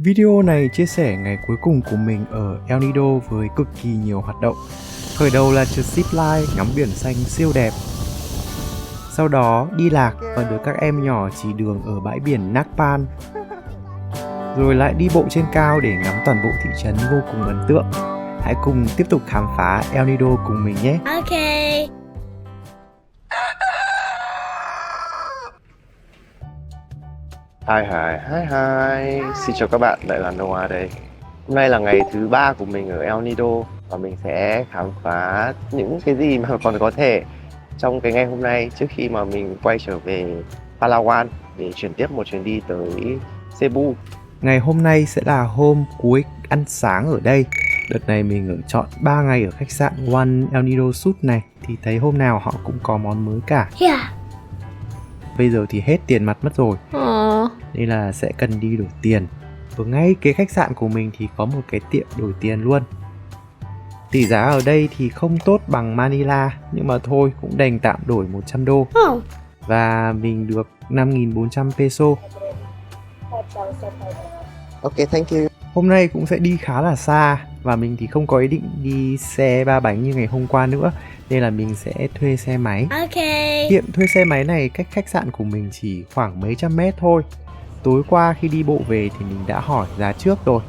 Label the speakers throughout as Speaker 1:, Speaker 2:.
Speaker 1: Video này chia sẻ ngày cuối cùng của mình ở El Nido với cực kỳ nhiều hoạt động. Khởi đầu là trượt zipline ngắm biển xanh siêu đẹp. Sau đó đi lạc và được các em nhỏ chỉ đường ở bãi biển Nakpan. Rồi lại đi bộ trên cao để ngắm toàn bộ thị trấn vô cùng ấn tượng. Hãy cùng tiếp tục khám phá El Nido cùng mình nhé.
Speaker 2: Ok.
Speaker 3: Hi. Xin chào các bạn, lại là Noah đây. Hôm nay là ngày thứ 3 của mình ở El Nido và mình sẽ khám phá những cái gì mà còn có thể trong cái ngày hôm nay trước khi mà mình quay trở về Palawan để chuyển tiếp một chuyến đi tới Cebu.
Speaker 1: Ngày hôm nay sẽ là hôm cuối ăn sáng ở đây. Đợt này mình ở trọn 3 ngày ở khách sạn One El Nido Suite này thì thấy hôm nào họ cũng có món mới cả.
Speaker 2: Yeah.
Speaker 1: Bây giờ thì hết tiền mặt mất rồi, nên là sẽ cần đi đổi tiền. Ở ngay kế khách sạn của mình thì có một cái tiệm đổi tiền luôn. Tỷ giá ở đây thì không tốt bằng Manila, nhưng mà thôi cũng đành tạm đổi 100 đô. Và mình được 5.400 peso.
Speaker 3: Ok, thank you.
Speaker 1: Hôm nay cũng sẽ đi khá là xa và mình thì không có ý định đi xe 3 bánh như ngày hôm qua nữa, nên là mình sẽ thuê xe máy.
Speaker 2: Ok.
Speaker 1: Tiệm thuê xe máy này cách khách sạn của mình chỉ khoảng mấy trăm mét thôi. Tối qua khi đi bộ về thì mình đã hỏi giá trước rồi.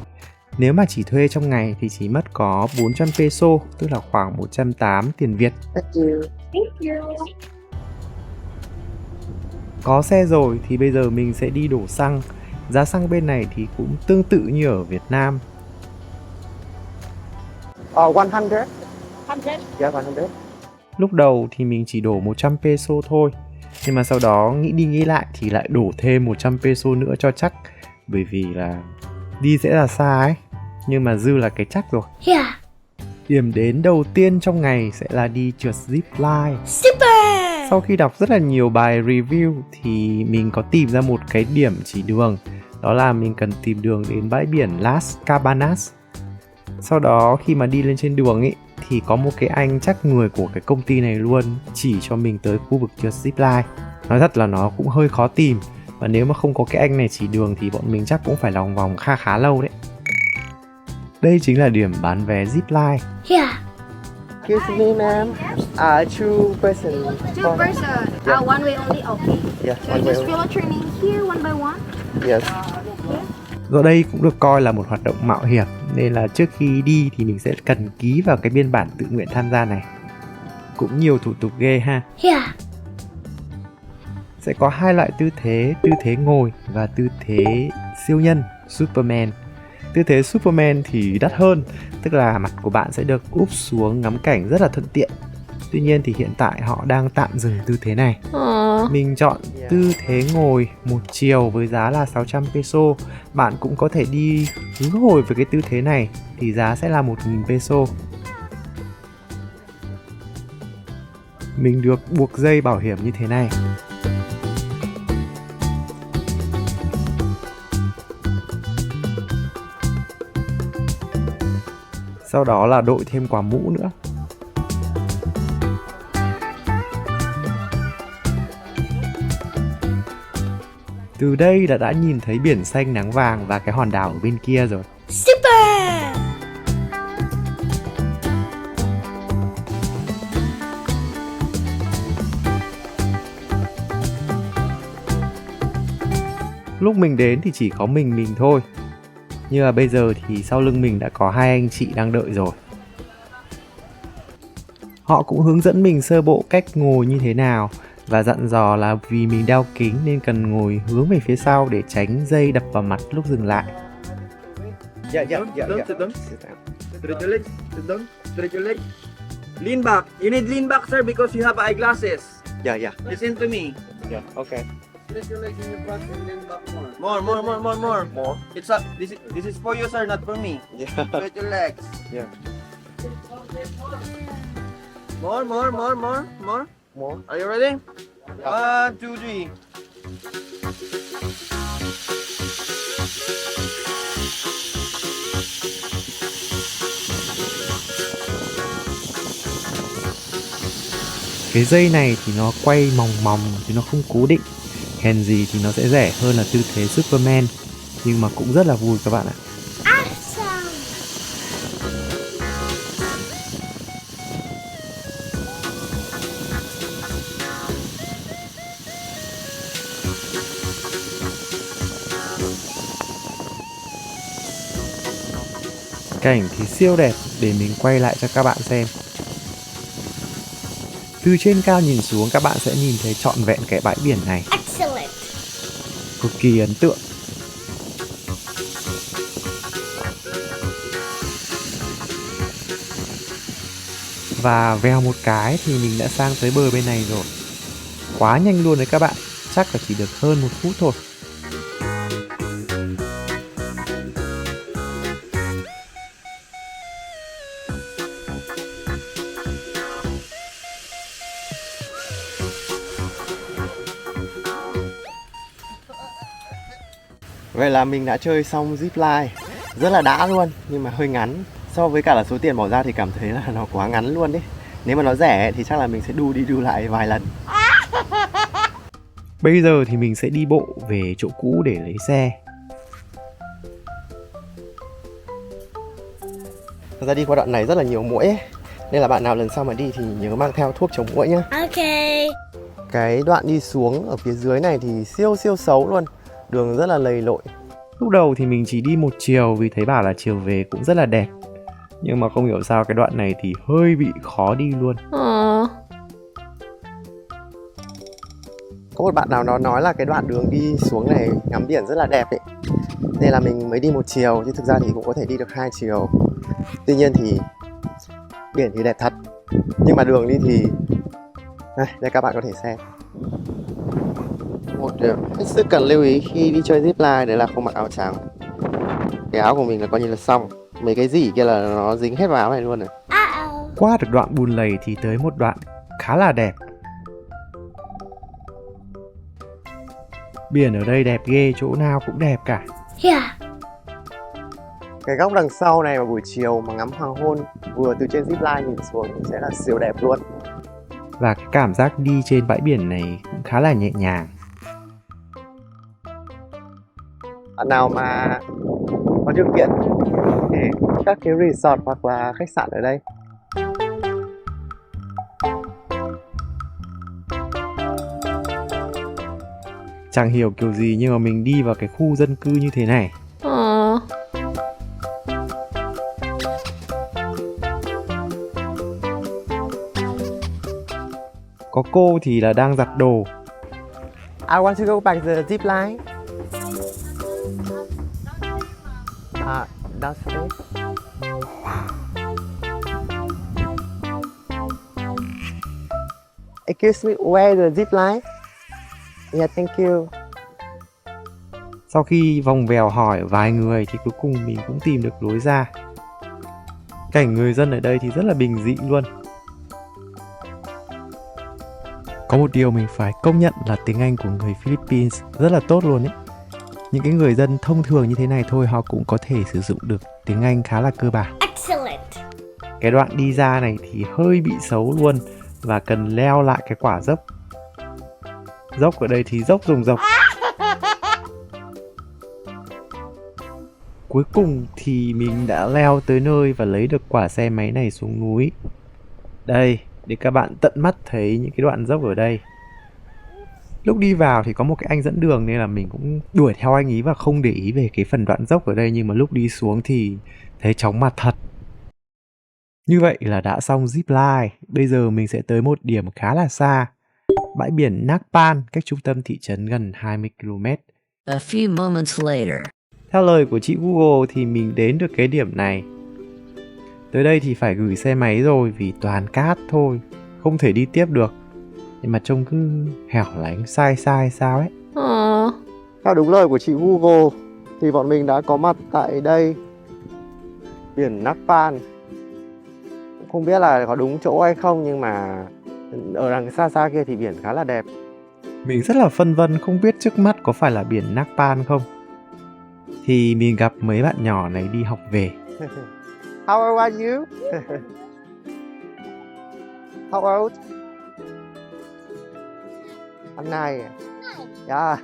Speaker 1: Nếu mà chỉ thuê trong ngày thì chỉ mất có 400 peso, tức là khoảng 180 tiền Việt.
Speaker 3: Thank you.
Speaker 1: Có xe rồi thì bây giờ mình sẽ đi đổ xăng. Giá xăng bên này thì cũng tương tự như ở Việt Nam.
Speaker 3: 100?
Speaker 2: 100.
Speaker 3: Yeah, 100.
Speaker 1: Lúc đầu thì mình chỉ đổ 100 peso thôi, nhưng mà sau đó nghĩ đi nghĩ lại thì lại đổ thêm 100 peso nữa cho chắc. Bởi vì là đi sẽ là xa ấy, nhưng mà dư là cái chắc rồi.
Speaker 2: Yeah.
Speaker 1: Điểm đến đầu tiên trong ngày sẽ là đi trượt zipline.
Speaker 2: Super.
Speaker 1: Sau khi đọc rất là nhiều bài review thì mình có tìm ra một cái điểm chỉ đường. Đó là mình cần tìm đường đến bãi biển Las Cabanas. Sau đó khi mà đi lên trên đường ấy thì có một cái anh chắc người của cái công ty này luôn chỉ cho mình tới khu vực trượt zipline. Nói thật là nó cũng hơi khó tìm, và nếu mà không có cái anh này chỉ đường thì bọn mình chắc cũng phải lòng vòng khá lâu đấy. Đây chính là điểm bán vé zipline.
Speaker 2: Yeah.
Speaker 3: Excuse me, ma'am. Two person.
Speaker 4: Two person.
Speaker 3: Yeah.
Speaker 4: One way only. Okay.
Speaker 3: Yeah,
Speaker 4: So
Speaker 3: one
Speaker 4: you
Speaker 3: way
Speaker 4: just
Speaker 3: only.
Speaker 4: fill out your name here one by one.
Speaker 3: Yes.
Speaker 1: Rồi đây cũng được coi là một hoạt động mạo hiểm, nên là trước khi đi thì mình sẽ cần ký vào cái biên bản tự nguyện tham gia này. Cũng nhiều thủ tục ghê ha.
Speaker 2: Yeah.
Speaker 1: Sẽ có hai loại tư thế ngồi và tư thế siêu nhân, Superman. Tư thế Superman thì đắt hơn, tức là mặt của bạn sẽ được úp xuống ngắm cảnh rất là thuận tiện. Tuy nhiên thì hiện tại họ đang tạm dừng tư thế này. Mình chọn tư thế ngồi một chiều với giá là 600 peso. Bạn cũng có thể đi hướng hồi với cái tư thế này thì giá sẽ là 1.000 peso. Mình được buộc dây bảo hiểm như thế này. Sau đó là đội thêm quả mũ nữa. Từ đây là đã nhìn thấy biển xanh nắng vàng và cái hòn đảo ở bên kia rồi.
Speaker 2: Super.
Speaker 1: Lúc mình đến thì chỉ có mình thôi. Nhưng mà bây giờ thì sau lưng mình đã có hai anh chị đang đợi rồi. Họ cũng hướng dẫn mình sơ bộ cách ngồi như thế nào và dặn dò là vì mình đeo kính nên cần ngồi hướng về phía sau để tránh dây đập vào mặt lúc dừng lại.
Speaker 3: Yeah.
Speaker 5: Sit down. Stretch your legs. Sit down. Stretch your legs. Lean back. You need lean back, sir, because you have eyeglasses.
Speaker 3: Yeah.
Speaker 5: Listen to me.
Speaker 3: Yeah. Okay.
Speaker 5: Stretch your legs in the front and lean back more. More. It's up. This is for you, sir, not for me.
Speaker 3: Yeah.
Speaker 5: Stretch your legs.
Speaker 3: Yeah.
Speaker 5: More.
Speaker 3: More.
Speaker 5: Are you ready? 1, 2, 3.
Speaker 1: Cái dây này thì nó quay mòng chứ nó không cố định. Hèn gì thì nó sẽ rẻ hơn là tư thế Superman. nhưng mà cũng rất là vui các bạn ạ.
Speaker 2: Awesome.
Speaker 1: Cảnh thì siêu đẹp, để mình quay lại cho các bạn xem. Từ trên cao nhìn xuống các bạn sẽ nhìn thấy trọn vẹn cái bãi biển này,
Speaker 2: Excellent.
Speaker 1: cực kỳ ấn tượng. Và vèo một cái thì mình đã sang tới bờ bên này rồi. Quá nhanh luôn đấy các bạn, chắc là chỉ được hơn 1 phút thôi.
Speaker 3: Vậy là mình đã chơi xong zipline, rất là đã luôn, nhưng mà hơi ngắn. So với cả là số tiền bỏ ra thì cảm thấy là nó quá ngắn luôn đấy. Nếu mà nó rẻ thì chắc là mình sẽ đu đi đu lại vài lần.
Speaker 1: Bây giờ thì mình sẽ đi bộ về chỗ cũ để lấy xe.
Speaker 3: Thật ra đi qua đoạn này rất là nhiều muỗi ấy, nên là bạn nào lần sau mà đi thì nhớ mang theo thuốc chống muỗi nhá.
Speaker 2: Okay.
Speaker 3: Cái đoạn đi xuống ở phía dưới này thì siêu xấu luôn, đường rất là lầy lội.
Speaker 1: Lúc đầu thì mình chỉ đi một chiều vì thấy bảo là chiều về cũng rất là đẹp. Nhưng mà không hiểu sao cái đoạn này thì hơi bị khó đi luôn.
Speaker 3: Có một bạn nào đó nói là cái đoạn đường đi xuống này ngắm biển rất là đẹp ấy, nên là mình mới đi một chiều, chứ thực ra thì cũng có thể đi được 2 chiều. Tuy nhiên thì biển thì đẹp thật, nhưng mà đường đi thì đây các bạn có thể xem. Một điều hết sức cần lưu ý khi đi chơi zipline đấy là không mặc áo trắng. Cái áo của mình là coi như là xong, mấy cái gì kia là nó dính hết vào áo này luôn rồi.
Speaker 2: Uh-oh.
Speaker 1: Qua được đoạn bùn lầy thì tới một đoạn khá là đẹp. Biển ở đây đẹp ghê, chỗ nào cũng đẹp cả.
Speaker 2: Yeah.
Speaker 3: Cái góc đằng sau này vào buổi chiều mà ngắm hoàng hôn vừa từ trên zipline nhìn xuống sẽ là siêu đẹp luôn.
Speaker 1: Và cái cảm giác đi trên bãi biển này cũng khá là nhẹ nhàng.
Speaker 3: Bạn nào mà có điều kiện thì các cái resort hoặc là khách sạn ở đây.
Speaker 1: Chẳng hiểu kiểu gì nhưng mà mình đi vào cái khu dân cư như thế này. Có cô thì là đang giặt đồ.
Speaker 3: I want to go back the zip line. Downstairs. Excuse me, where the zip line? Yeah, thank you.
Speaker 1: Sau khi vòng vèo hỏi vài người thì cuối cùng mình cũng tìm được lối ra. Cảnh người dân ở đây thì rất là bình dị luôn. Có một điều mình phải công nhận là tiếng Anh của người Philippines rất là tốt luôn ấy. Những cái người dân thông thường như thế này thôi họ cũng có thể sử dụng được tiếng Anh khá là cơ bản.
Speaker 2: Excellent.
Speaker 1: Cái đoạn đi ra này thì hơi bị xấu luôn và cần leo lại cái quả dốc. Dốc ở đây thì dốc rùng rộc. Cuối cùng thì mình đã leo tới nơi và lấy được quả xe máy này xuống núi. Đây, để các bạn tận mắt thấy những cái đoạn dốc ở đây. Lúc đi vào thì có một cái anh dẫn đường nên là mình cũng đuổi theo anh ý và không để ý về cái phần đoạn dốc ở đây. Nhưng mà lúc đi xuống thì thấy chóng mặt thật. Như vậy là đã xong zipline. Bây giờ mình sẽ tới một điểm khá là xa. Bãi biển Nacpan, cách trung tâm thị trấn gần 20 km.
Speaker 6: A few moments later.
Speaker 1: Theo lời của chị Google thì mình đến được cái điểm này. Tới đây thì phải gửi xe máy rồi vì toàn cát thôi, không thể đi tiếp được. Nhưng mà trông cứ hẻo lánh sai sao ấy.
Speaker 3: Theo đúng lời của chị Google thì bọn mình đã có mặt tại đây, biển Nacpan. Không biết là có đúng chỗ hay không, nhưng mà ở đằng xa xa kia thì biển khá là đẹp.
Speaker 1: Mình rất là phân vân không biết trước mắt có phải là biển Nacpan không. Thì mình gặp mấy bạn nhỏ này đi học về.
Speaker 3: How old are you? How old? I'm 9. Yeah.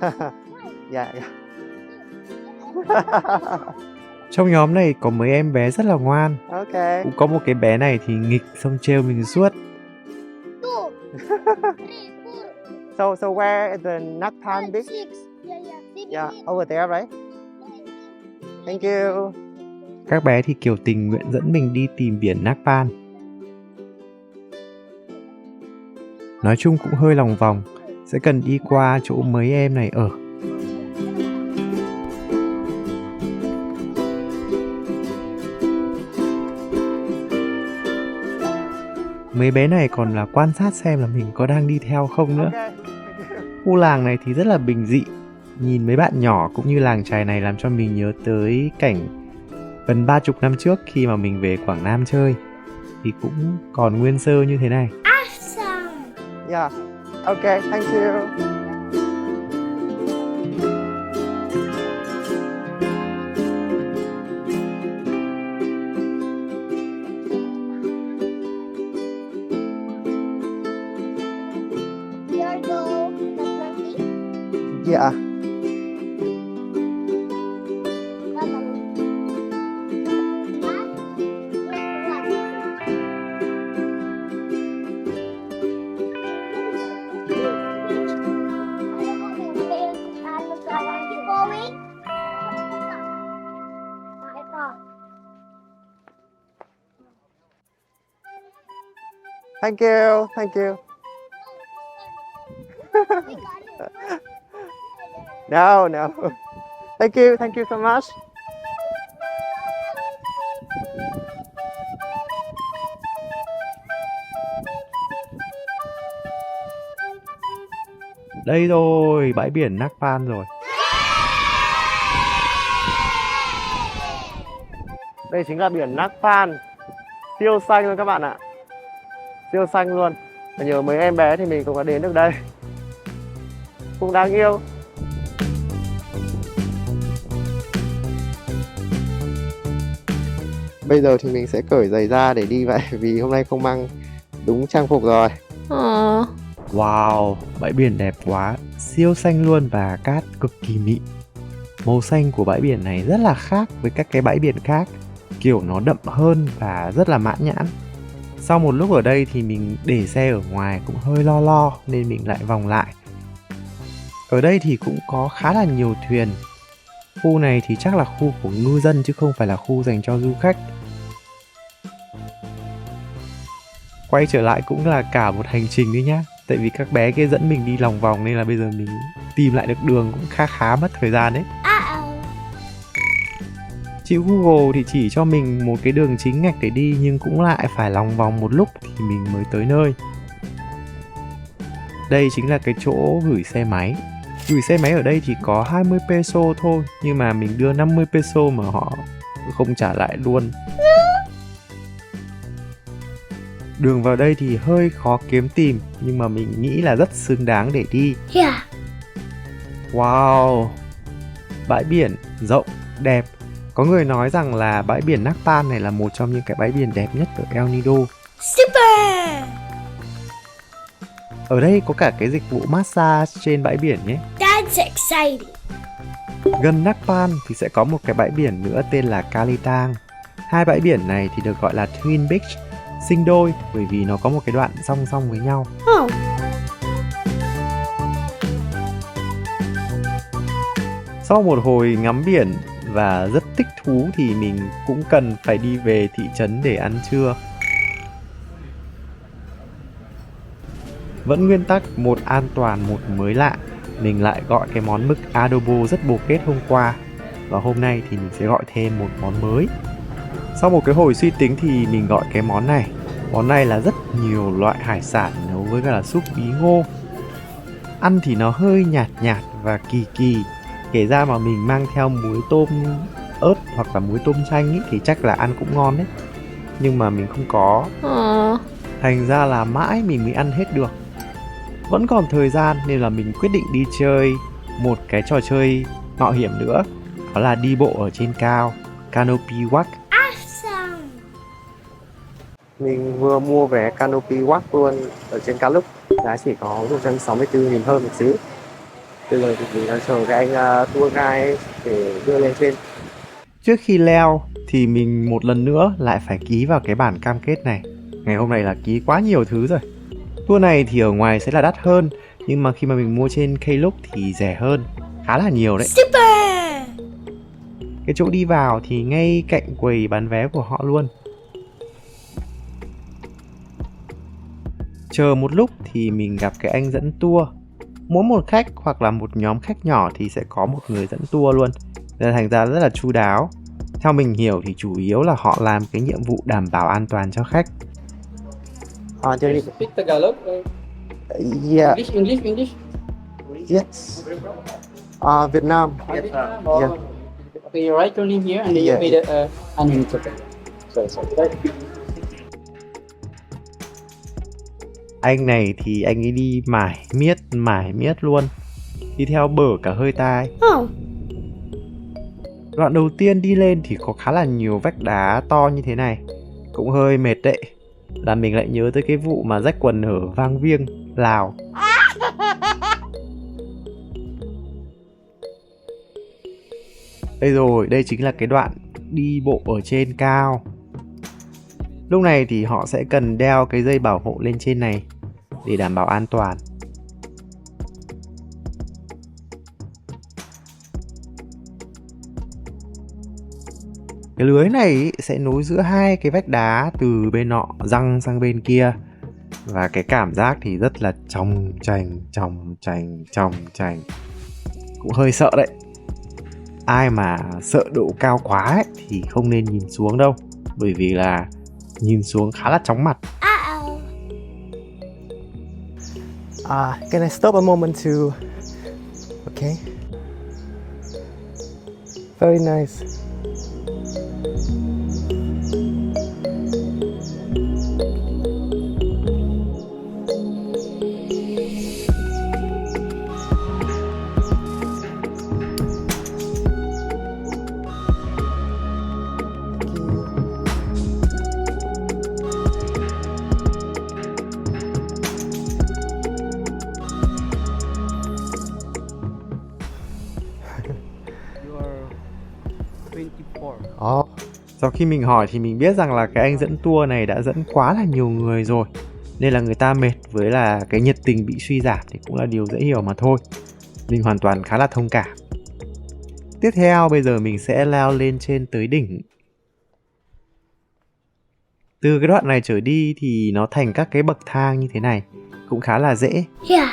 Speaker 3: Yeah.
Speaker 1: Trong nhóm này có mấy em bé rất là ngoan.
Speaker 3: Ok.
Speaker 1: Cũng có một cái bé này thì nghịch xong trêu mình suốt.
Speaker 2: 2, 3, 4,
Speaker 3: So where is the nut pan
Speaker 2: 5,
Speaker 3: big?
Speaker 2: 6. Yeah, yeah.
Speaker 3: Yeah, over there, right? Thank you.
Speaker 1: Các bé thì kiểu tình nguyện dẫn mình đi tìm biển Nakpan. Nói chung cũng hơi lòng vòng, sẽ cần đi qua chỗ mấy em này ở. Mấy bé này còn là quan sát xem là mình có đang đi theo không nữa.
Speaker 3: Ok.
Speaker 1: Khu làng này thì rất là bình dị. Nhìn mấy bạn nhỏ cũng như làng chài này làm cho mình nhớ tới cảnh gần 30 năm trước khi mà mình về Quảng Nam chơi. Thì cũng còn nguyên sơ như thế này.
Speaker 2: Awesome.
Speaker 3: Yeah. Ok, thank you.
Speaker 2: Here go.
Speaker 3: Yeah. Thank you. Thank you. No, no. Thank you. Thank you so much.
Speaker 1: Đây rồi, bãi biển Nakpan rồi.
Speaker 3: Đây chính là biển Nakpan. Siêu xanh luôn các bạn ạ. Siêu xanh luôn. Và nhờ mấy em bé thì mình cũng đã đến được đây. Cũng đáng yêu. Bây giờ thì mình sẽ cởi giày ra để đi vậy vì hôm nay không mang đúng trang phục rồi.
Speaker 1: Wow, bãi biển đẹp quá, siêu xanh luôn và cát cực kỳ mịn. Màu xanh của bãi biển này rất là khác với các cái bãi biển khác, kiểu nó đậm hơn và rất là mãn nhãn. Sau một lúc ở đây thì mình để xe ở ngoài cũng hơi lo nên mình lại vòng lại. Ở đây thì cũng có khá là nhiều thuyền. Khu này thì chắc là khu của ngư dân chứ không phải là khu dành cho du khách. Quay trở lại cũng là cả một hành trình đấy nhá. Tại vì các bé kia dẫn mình đi lòng vòng nên là bây giờ mình tìm lại được đường cũng khá mất thời gian đấy. Chị Google thì chỉ cho mình một cái đường chính ngạch để đi nhưng cũng lại phải lòng vòng một lúc thì mình mới tới nơi. Đây chính là cái chỗ gửi xe máy. Gửi xe máy ở đây thì có 20 peso thôi, nhưng mà mình đưa 50 peso mà họ không trả lại luôn. Đường vào đây thì hơi khó kiếm tìm, nhưng mà mình nghĩ là rất xứng đáng để đi.
Speaker 2: Yeah.
Speaker 1: Wow, bãi biển rộng, đẹp. Có người nói rằng là bãi biển Nakpan này là một trong những cái bãi biển đẹp nhất ở El Nido.
Speaker 2: Super.
Speaker 1: Ở đây có cả cái dịch vụ massage trên bãi biển nhé.
Speaker 2: That's exciting.
Speaker 1: Gần Nakpan thì sẽ có một cái bãi biển nữa tên là Kalitang. Hai bãi biển này thì được gọi là Twin Beach, sinh đôi, bởi vì nó có một cái đoạn song song với nhau.
Speaker 2: Oh.
Speaker 1: Sau một hồi ngắm biển và rất thích thú thì mình cũng cần phải đi về thị trấn để ăn trưa. Vẫn nguyên tắc một an toàn một mới lạ. Mình lại gọi cái món mực adobo rất bồ kết hôm qua. Và hôm nay thì mình sẽ gọi thêm một món mới. Sau một cái hồi suy tính thì mình gọi cái món này. Món này là rất nhiều loại hải sản nấu với cả là súp bí ngô. Ăn thì nó hơi nhạt và kỳ. Kể ra mà mình mang theo muối tôm ớt hoặc là muối tôm chanh ý, thì chắc là ăn cũng ngon đấy. Nhưng mà mình không có. Thành ra là mãi mình mới ăn hết được. Vẫn còn thời gian nên là mình quyết định đi chơi một cái trò chơi mạo hiểm nữa. Đó là đi bộ ở trên cao, Canopy Walk.
Speaker 2: Awesome.
Speaker 3: Mình vừa mua vé Canopy Walk luôn ở trên Klook. Giá chỉ có 164.000 hơn một xíu. Bây giờ thì mình đang chờ cái anh tour guide để đưa lên trên.
Speaker 1: Trước khi leo thì mình một lần nữa lại phải ký vào cái bản cam kết này. Ngày hôm nay là ký quá nhiều thứ rồi. Tour này thì ở ngoài sẽ là đắt hơn, nhưng mà khi mà mình mua trên Klook thì rẻ hơn, khá là nhiều đấy.
Speaker 2: Super!
Speaker 1: Cái chỗ đi vào thì ngay cạnh quầy bán vé của họ luôn. Chờ một lúc thì mình gặp cái anh dẫn tour. Mỗi một khách hoặc là một nhóm khách nhỏ thì sẽ có một người dẫn tour luôn. Nên thành ra rất là chu đáo. Theo mình hiểu thì chủ yếu là họ làm cái nhiệm vụ đảm bảo an toàn cho khách.
Speaker 5: Speak Tagalog?
Speaker 3: Yeah,
Speaker 5: English?
Speaker 3: yes. Việt Nam.
Speaker 5: Yeah.
Speaker 3: Yeah.
Speaker 5: Okay, you write your name here and then
Speaker 3: Yeah.
Speaker 5: you made a minute. Sorry.
Speaker 1: Anh này thì anh ấy đi mải miết luôn. Đi theo bở cả hơi tai.
Speaker 2: Oh,
Speaker 1: Đoạn đầu tiên đi lên thì có khá là nhiều vách đá to như thế này. Cũng hơi mệt đấy. Là mình lại nhớ tới cái vụ mà rách quần ở Vang Vieng, Lào. Đây rồi, đây chính là cái đoạn đi bộ ở trên cao. Lúc này thì họ sẽ cần đeo cái dây bảo hộ lên trên này để đảm bảo an toàn. Cái lưới này ý, sẽ nối giữa hai cái vách đá từ bên nọ răng sang bên kia. Và cái cảm giác thì rất là chòng chành. Cũng hơi sợ đấy. Ai mà sợ độ cao quá ấy, thì không nên nhìn xuống đâu. Bởi vì là nhìn xuống khá là chóng mặt.
Speaker 2: uh-oh.
Speaker 3: Can I stop a moment to... Okay. Very nice.
Speaker 1: Sau khi mình hỏi thì mình biết rằng là cái anh dẫn tour này đã dẫn quá là nhiều người rồi, nên là người ta mệt với là cái nhiệt tình bị suy giảm thì cũng là điều dễ hiểu mà thôi. Mình hoàn toàn khá là thông cảm. Tiếp theo bây giờ mình sẽ leo lên trên tới đỉnh. Từ cái đoạn này trở đi thì nó thành các cái bậc thang như thế này, cũng khá là dễ.
Speaker 2: Yeah.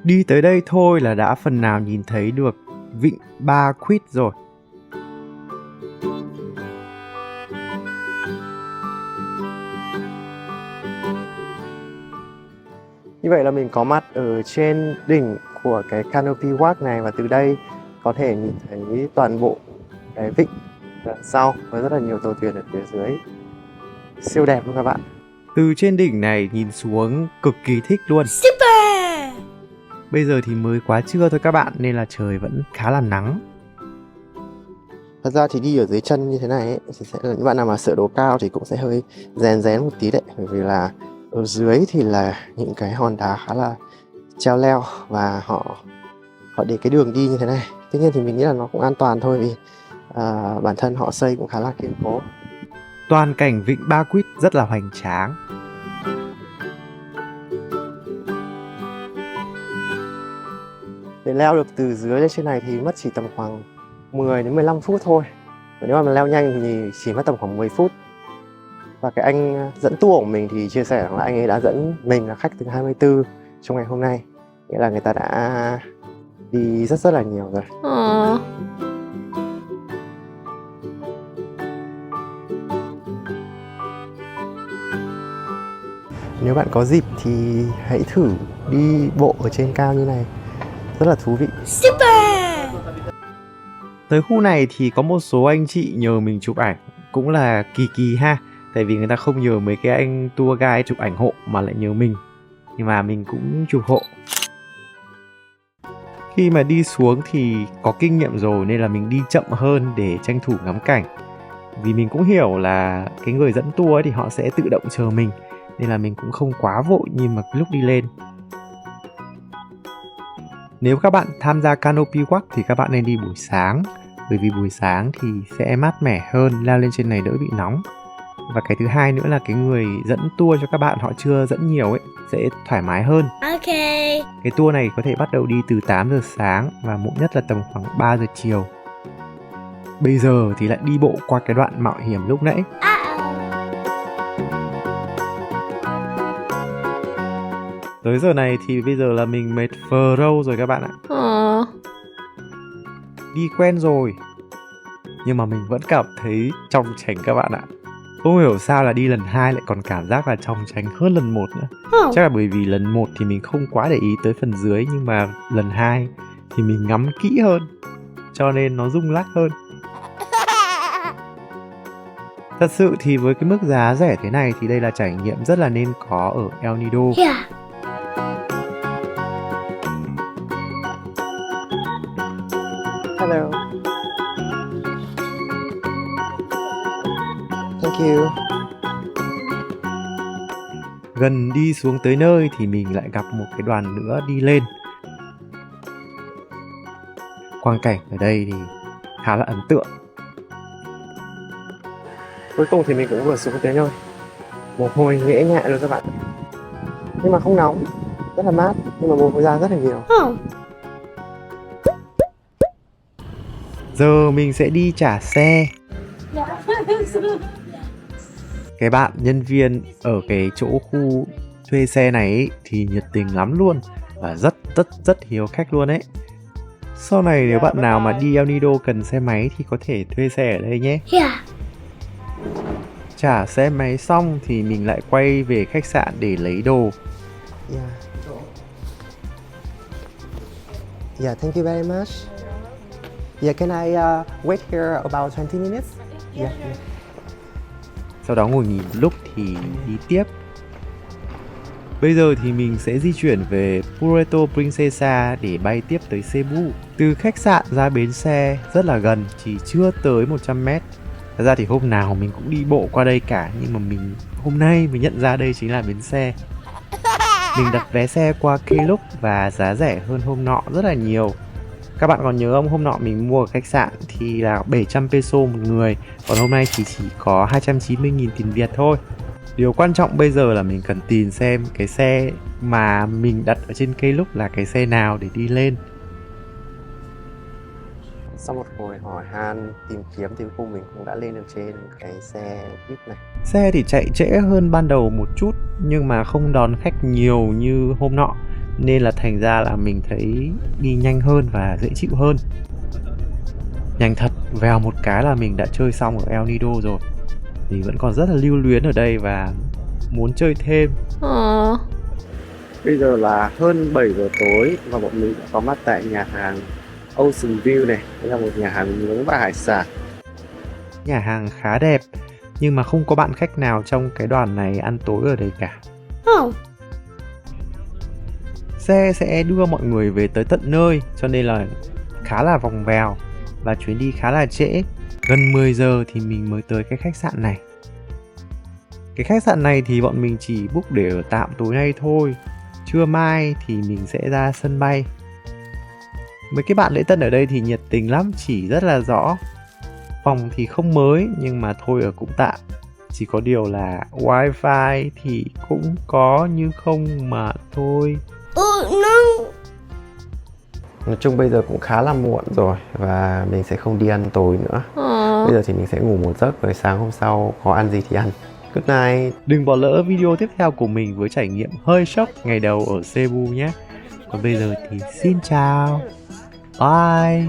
Speaker 1: Đi tới đây thôi là đã phần nào nhìn thấy được vịnh Ba Quýt rồi.
Speaker 3: Như vậy là mình có mặt ở trên đỉnh của cái Canopy Walk này, và từ đây có thể nhìn thấy toàn bộ cái vịnh đằng sau với rất là nhiều tàu thuyền ở phía dưới. Siêu đẹp luôn các bạn.
Speaker 1: Từ trên đỉnh này nhìn xuống cực kỳ thích luôn.
Speaker 2: Super!
Speaker 1: Bây giờ thì mới quá trưa thôi các bạn, nên là trời vẫn khá là nắng.
Speaker 3: Thật ra thì đi ở dưới chân như thế này ấy, thì sẽ là những bạn nào mà sợ độ cao thì cũng sẽ hơi rén một tí đấy, bởi vì là ở dưới thì là những cái hòn đá khá là treo leo và họ để cái đường đi như thế này. Tuy nhiên thì mình nghĩ là nó cũng an toàn thôi, vì bản thân họ xây cũng khá là kiên cố.
Speaker 1: Toàn cảnh vịnh Ba Quýt rất là hoành tráng.
Speaker 3: Để leo được từ dưới lên trên này thì mất chỉ tầm khoảng 10 đến 15 phút thôi. Và nếu mà mình leo nhanh thì chỉ mất tầm khoảng 10 phút. Và cái anh dẫn tour của mình thì chia sẻ rằng là anh ấy đã dẫn mình là khách thứ 24 trong ngày hôm nay. Nghĩa là người ta đã đi rất là nhiều rồi. Nếu bạn có dịp thì hãy thử đi bộ ở trên cao như này. Rất là thú vị.
Speaker 2: Super!
Speaker 1: Tới khu này thì có một số anh chị nhờ mình chụp ảnh, cũng là kỳ ha. Tại vì người ta không nhờ mấy cái anh tour guide chụp ảnh hộ mà lại nhờ mình. Nhưng mà mình cũng chụp hộ. Khi mà đi xuống thì có kinh nghiệm rồi nên là mình đi chậm hơn để tranh thủ ngắm cảnh. Vì mình cũng hiểu là cái người dẫn tour ấy thì họ sẽ tự động chờ mình, nên là mình cũng không quá vội như mà lúc đi lên. Nếu các bạn tham gia Canopy Walk thì các bạn nên đi buổi sáng, bởi vì buổi sáng thì sẽ mát mẻ hơn, leo lên trên này đỡ bị nóng. Và cái thứ hai nữa là cái người dẫn tour cho các bạn họ chưa dẫn nhiều ấy, sẽ thoải mái hơn.
Speaker 2: Ok.
Speaker 1: Cái tour này có thể bắt đầu đi từ 8 giờ sáng và muộn nhất là tầm khoảng 3 giờ chiều. Bây giờ thì lại đi bộ qua cái đoạn mạo hiểm lúc nãy. Tới giờ này thì bây giờ là mình mệt phờ râu rồi các bạn ạ. Đi quen rồi, nhưng mà mình vẫn cảm thấy trong tránh các bạn ạ. Không hiểu sao là đi lần 2 lại còn cảm giác là trong tránh hơn lần 1 nữa. Chắc là bởi vì lần 1 thì mình không quá để ý tới phần dưới, nhưng mà lần 2 thì mình ngắm kỹ hơn, cho nên nó rung lắc hơn. Thật sự thì với cái mức giá rẻ thế này thì đây là trải nghiệm rất là nên có ở El Nido.
Speaker 2: Yeah.
Speaker 3: Hello. Thank you.
Speaker 1: Gần đi xuống tới nơi thì mình lại gặp một cái đoàn nữa đi lên. Quang cảnh ở đây thì khá là ấn tượng.
Speaker 3: Cuối cùng thì mình cũng vừa xuống tới nơi. Mồ hôi nhễ nhại luôn các bạn. Nhưng mà không nóng, rất là mát, nhưng mà mồ hôi ra rất là nhiều.
Speaker 1: Giờ mình sẽ đi trả xe. Cái bạn nhân viên ở cái chỗ khu thuê xe này ấy, thì nhiệt tình lắm luôn và rất hiếu khách luôn ấy. Sau này nếu bạn nào mà đi El Nido cần xe máy thì có thể thuê xe ở đây nhé.
Speaker 2: Yeah.
Speaker 1: Trả xe máy xong thì mình lại quay về khách sạn để lấy đồ.
Speaker 3: Yeah. Yeah, thank you very much. Yeah, can I wait here about 20 minutes? Yeah.
Speaker 1: Sau đó ngồi nghỉ một lúc thì đi tiếp. Bây giờ thì mình sẽ di chuyển về Puerto Princesa để bay tiếp tới Cebu. Từ khách sạn ra bến xe rất là gần, chỉ chưa tới 100 mét. Thật ra thì hôm nào mình cũng đi bộ qua đây cả, nhưng mà hôm nay mình nhận ra đây chính là bến xe. Mình đặt vé xe qua Klook và giá rẻ hơn hôm nọ rất là nhiều. Các bạn còn nhớ không, hôm nọ mình mua ở khách sạn thì là 700 peso một người, còn hôm nay thì chỉ có 290.000 tiền Việt thôi. Điều quan trọng bây giờ là mình cần tìm xem cái xe mà mình đặt ở trên Klook là cái xe nào để đi lên.
Speaker 3: Sau một hồi hỏi han tìm kiếm thì cuối cùng mình cũng đã lên được trên cái xe VIP này.
Speaker 1: Xe thì chạy trễ hơn ban đầu một chút, nhưng mà không đón khách nhiều như hôm nọ, nên là thành ra là mình thấy đi nhanh hơn và dễ chịu hơn. Nhanh thật, vèo một cái là mình đã chơi xong ở El Nido rồi. Thì vẫn còn rất là lưu luyến ở đây và muốn chơi thêm.
Speaker 3: Bây giờ là hơn 7 giờ tối và bọn mình đã có mặt tại nhà hàng Ocean View này. Đây là một nhà hàng nướng và hải sản.
Speaker 1: Nhà hàng khá đẹp, nhưng mà không có bạn khách nào trong cái đoàn này ăn tối ở đây cả. Xe sẽ đưa mọi người về tới tận nơi, cho nên là khá là vòng vèo và chuyến đi khá là trễ. Gần 10 giờ thì mình mới tới cái khách sạn này. Cái khách sạn này thì bọn mình chỉ book để ở tạm tối nay thôi. Trưa mai thì mình sẽ ra sân bay. Mấy cái bạn lễ tân ở đây thì nhiệt tình lắm, chỉ rất là rõ. Phòng thì không mới nhưng mà thôi ở cũng tạm. Chỉ có điều là wifi thì cũng có như không mà thôi.
Speaker 2: No.
Speaker 3: Nói chung bây giờ cũng khá là muộn rồi và mình sẽ không đi ăn tối nữa. Bây giờ thì mình sẽ ngủ một giấc rồi sáng hôm sau có ăn gì thì ăn. Good night.
Speaker 1: Đừng bỏ lỡ video tiếp theo của mình với trải nghiệm hơi sốc ngày đầu ở Cebu nhé. Còn bây giờ thì xin chào. Bye.